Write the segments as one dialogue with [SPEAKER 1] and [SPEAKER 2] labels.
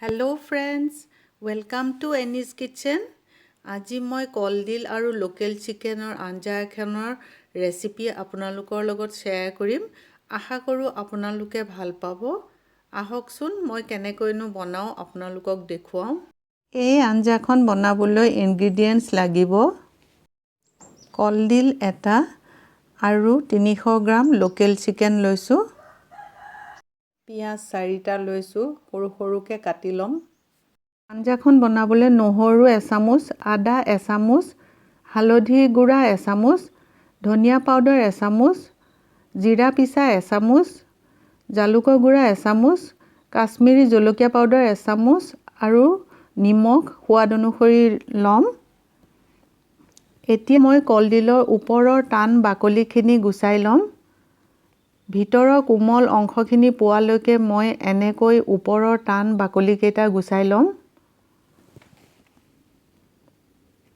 [SPEAKER 1] Hello' friends, welcome to anise kitchen. আজি মই কলডিল আৰু লোকেল চিকেনৰ আঞ্জা এখনৰ ৰেচিপি আপোনালোকৰ লগত শ্বেয়াৰ কৰিম। আশা কৰোঁ আপোনালোকে ভাল পাব। আহকচোন মই কেনেকৈনো বনাওঁ আপোনালোকক দেখুৱাওঁ। এই আঞ্জাখন বনাবলৈ ইনগ্ৰিডিয়েণ্টছ লাগিব কলডিল এটা আৰু 300 গ্ৰাম লোকেল চিকেন লৈছোঁ। পিঁয়াজ 4টা লৈছোঁ, সৰু সৰুকৈ কাটি ল'ম। আঞ্জাখন বনাবলৈ নহৰু এচামুচ, আদা এচামুচ, হালধি গুড়া এচামুচ, ধনিয়া পাউডাৰ এচামুচ, জিৰা পিচা এচামুচ, জালুকৰ গুড়া এচামুচ, কাশ্মীৰী জলকীয়া পাউডাৰ এচামুচ আৰু নিমখ সোৱাদ অনুসৰি ল'ম। এতিয়া মই কলডিলৰ ওপৰৰ টান বাকলিখিনি গুচাই ল'ম। ভিতৰৰ কোমল অংশখিনি পোৱালৈকে মই এনেকৈ ওপৰৰ টান বাকলিকেইটা গুচাই ল'ম।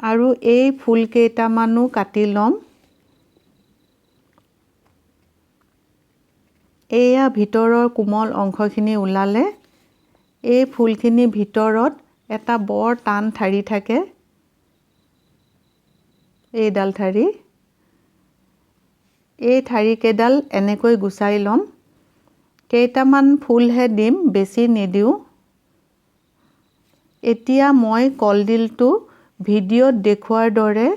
[SPEAKER 1] আৰু এই ফুল কেইটামানো কাটি ল'ম। এয়া ভিতৰৰ কোমল অংশখিনি ওলালে। এই ফুলখিনিৰ ভিতৰত এটা বৰ টান ঠাৰি থাকে, এইডাল ঠাৰি। এই ঠাৰিকেইডাল এনেকৈ গুচাই ল'ম। কেইটামান ফুলহে দিম, বেছি নিদিওঁ। এতিয়া মই কলডিলটো ভিডিঅ'ত দেখুওৱাৰ দৰে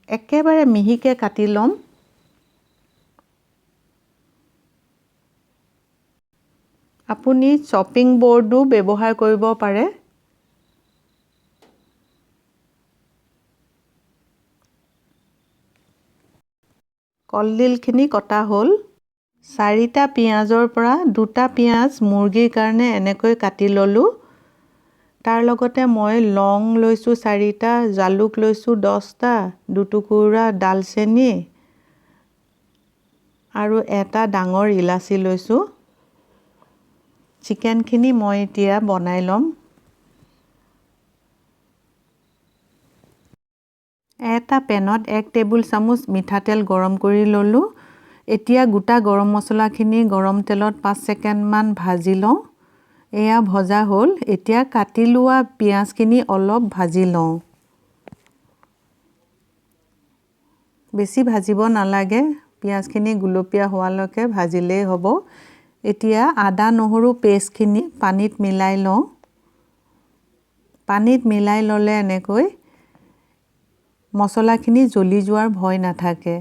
[SPEAKER 1] একেবাৰে মিহিকৈ কাটি ল'ম। আপুনি চপিং বৰ্ডো ব্যৱহাৰ কৰিব পাৰে। কলডিলখিনি কটা হ'ল। 4টা পিঁয়াজৰ পৰা 2টা পিঁয়াজ মুৰ্গীৰ কাৰণে এনেকৈ কাটি ল'লোঁ। তাৰ লগতে মই লং লৈছোঁ 4টা, জালুক লৈছোঁ 10টা, 2 টুকুৰা ডালচেনি আৰু এটা ডাঙৰ ইলাচি লৈছোঁ। চিকেনখিনি মই এতিয়া বনাই ল'ম। এটা পেনত 1 টেবুল চামুচ মিঠাতেল গৰম কৰি ল'লোঁ। এতিয়া গোটা গৰম মছলাখিনি গৰম তেলত 5 ছেকেণ্ডমান ভাজি লওঁ। এয়া ভজা হ'ল। এতিয়া কাটি লোৱা পিঁয়াজখিনি অলপ ভাজি লওঁ। বেছি ভাজিব নালাগে, পিঁয়াজখিনি গুলপীয়া হোৱালৈকে ভাজিলেই হ'ব। এতিয়া আদা নহৰু পেষ্টখিনি পানীত মিলাই লওঁ। পানীত মিলাই ল'লে এনেকৈ মছলাখিনি জ্বলি যোৱাৰ ভয় নাথাকে।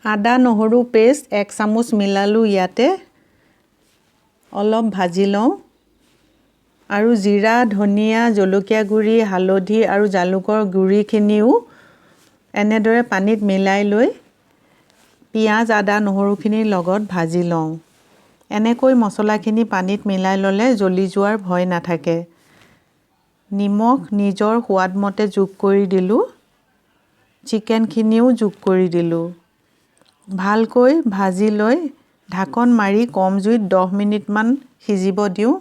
[SPEAKER 1] আদা নহৰু পেষ্ট 1 চামুচ মিলালোঁ ইয়াতে। অলপ ভাজি লওঁ। আৰু জিৰা, ধনিয়া, জলকীয়া গুড়ি, হালধি আৰু জালুকৰ গুড়িখিনিও এনেদৰে পানীত মিলাই লৈ পিঁয়াজ, আদা, নহৰুখিনিৰ লগত ভাজি লওঁ। এনেকৈ মছলাখিনি পানীত মিলাই ল'লে জ্বলি যোৱাৰ ভয় নাথাকে। নিমখ নিজৰ সোৱাদমতে যোগ কৰি দিলোঁ। চিকেনখিনিও যোগ কৰি দিলোঁ। ভালকৈ ভাজি লৈ ঢাকন মাৰি কম জুইত 10 মিনিটমান সিজিব দিওঁ।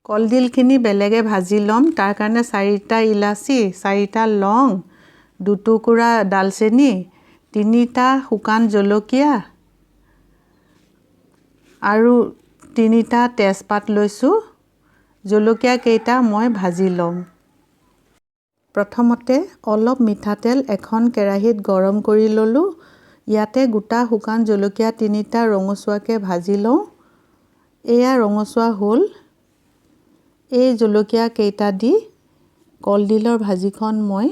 [SPEAKER 1] কলডিলখিনি বেলেগে ভাজি ল'ম। তাৰ কাৰণে 4টা ইলাচি, 4টা লং, 2 টুকুৰা ডালচেনি, 3টা শুকান জলকীয়া আৰু 3টা তেজপাত লৈছোঁ। জলকীয়াকেইটা মই ভাজি ল'ম। প্ৰথমতে অলপ মিঠাতেল এখন কেৰাহীত গৰম কৰি ল'লোঁ। ইয়াতে গোটা শুকান জলকীয়া 3টা ৰঙচুৱাকৈ ভাজি লওঁ। এয়া ৰঙচুৱা হ'ল। এই জলকীয়াকেইটা দি কলডিলৰ ভাজিখন মই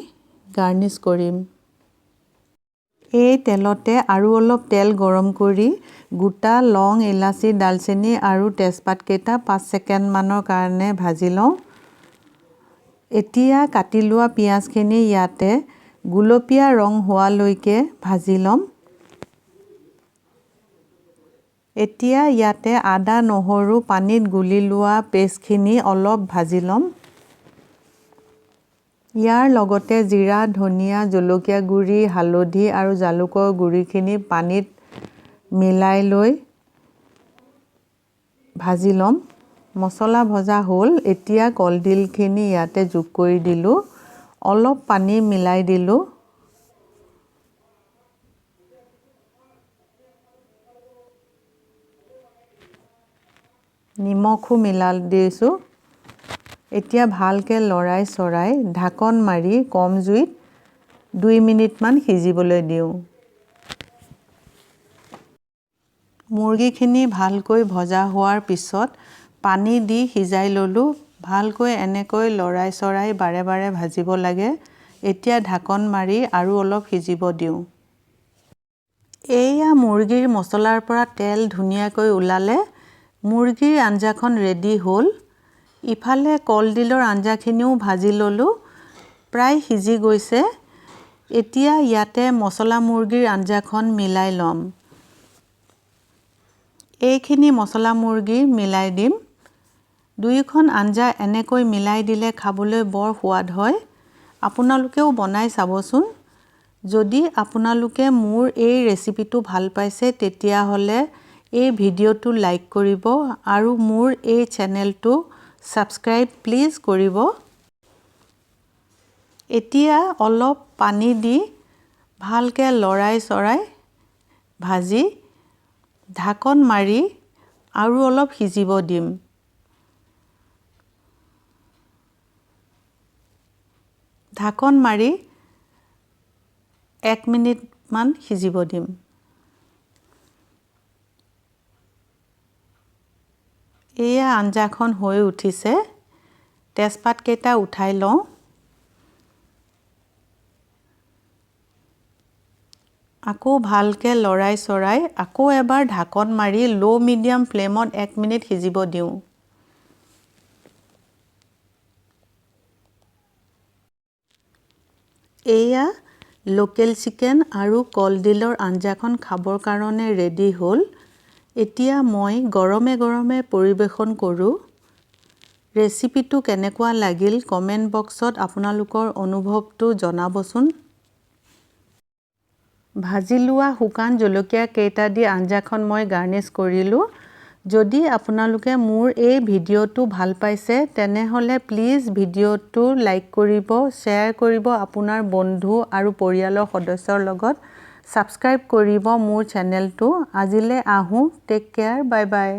[SPEAKER 1] গাৰ্নিছ কৰিম। এই তেলতে আৰু অলপ তেল গৰম কৰি গোটা লং, ইলাচি, ডালচেনি আৰু তেজপাতকেইটা 5 ছেকেণ্ডমানৰ কাৰণে ভাজি লওঁ। এতিয়া কাটি লোৱা পিঁয়াজখিনি ইয়াতে গুলপীয়া ৰং হোৱালৈকে ভাজি ল'ম। এতিয়া ইয়াতে আদা নহৰু পানীত গুলি লোৱা পেষ্টখিনি অলপ ভাজি ল'ম। ইয়াৰ লগতে জিৰা, ধনিয়া, জলকীয়া গুড়ি, হালধি আৰু জালুকৰ গুড়িখিনি পানীত মিলাই লৈ ভাজি ল'ম। মছলা ভজা হ'ল। এতিয়া কলডিলখিনি ইয়াতে যোগ কৰি দিলোঁ। অলপ পানী মিলাই দিলোঁ। নিমখো দিছোঁ। এতিয়া ভালকৈ লৰাই চৰাই ঢাকন মাৰি কম জুইত 2 মিনিটমান সিজিবলৈ দিওঁ। মুৰ্গীখিনি ভালকৈ ভজা হোৱাৰ পিছত পানী দি সিজাই ল'লোঁ। ভালকৈ এনেকৈ লৰাই চৰাই বাৰে বাৰে ভাজিব লাগে। এতিয়া ঢাকন মাৰি আৰু অলপ সিজিব দিওঁ। এয়া মুৰ্গীৰ মছলাৰ পৰা তেল ধুনীয়াকৈ ওলালে মুৰ্গীৰ আঞ্জাখন ৰেডি হ'ল। ইফালে কলডিলৰ আঞ্জাখিনিও ভাজি ল'লোঁ। প্ৰায় সিজি গৈছে। এতিয়া ইয়াতে মছলা মুৰ্গীৰ আঞ্জাখন মিলাই ল'ম। এইখিনি মছলা মুৰ্গী মিলাই দিম। দুয়োখন আঞ্জা এনেকৈ মিলাই দিলে খাবলৈ বৰ সোৱাদ হয়। আপোনালোকেও বনাই চাবচোন। যদি আপোনালোকে মোৰ এই ৰেচিপিটো ভাল পাইছে তেতিয়াহ'লে এই ভিডিঅ'টো লাইক কৰিব আৰু মোৰ এই চেনেলটো ছাবস্ক্ৰাইব প্লিজ কৰিব। এতিয়া অলপ পানী দি ভালকৈ লৰাই চৰাই ভাজি ঢাকন মাৰি আৰু অলপ সিজিব দিম। ঢাকন মাৰি 1 মিনিটমান সিজিব দিম। এয়া আঞ্জাখন হৈ উঠিছে। তেজপাতকেইটা উঠাই লওঁ। আকৌ ভালকৈ লৰাই চৰাই আকৌ এবাৰ ঢাকন মাৰি ল' মিডিয়াম ফ্লেমত 1 মিনিট সিজিব দিওঁ। এয়া লোকেল চিকেন আৰু কলডিলৰ আঞ্জাখন খাবৰ কাৰণে ৰেডি হ'ল। এতিয়া মই গৰমে গৰমে পৰিৱেশন কৰোঁ। ৰেচিপিটো কেনেকুৱা লাগিল কমেণ্ট বক্সত আপোনালোকৰ অনুভৱটো জনাবচোন। ভাজি লোৱা শুকান জলকীয়া কেইটা দি আঞ্জাখন মই গাৰ্নিছ কৰিলোঁ। যদি আপোনালোকে মোৰ এই ভিডিঅ'টো ভাল পাইছে তেনেহ'লে প্লিজ ভিডিঅ'টো লাইক কৰিব, শ্বেয়াৰ কৰিব আপোনাৰ বন্ধু আৰু পৰিয়ালৰ সদস্যৰ লগত, ছাবস্ক্ৰাইব কৰিব মোৰ চেনেলটো। আজিলৈ আহোঁ। Take care. বাই বাই।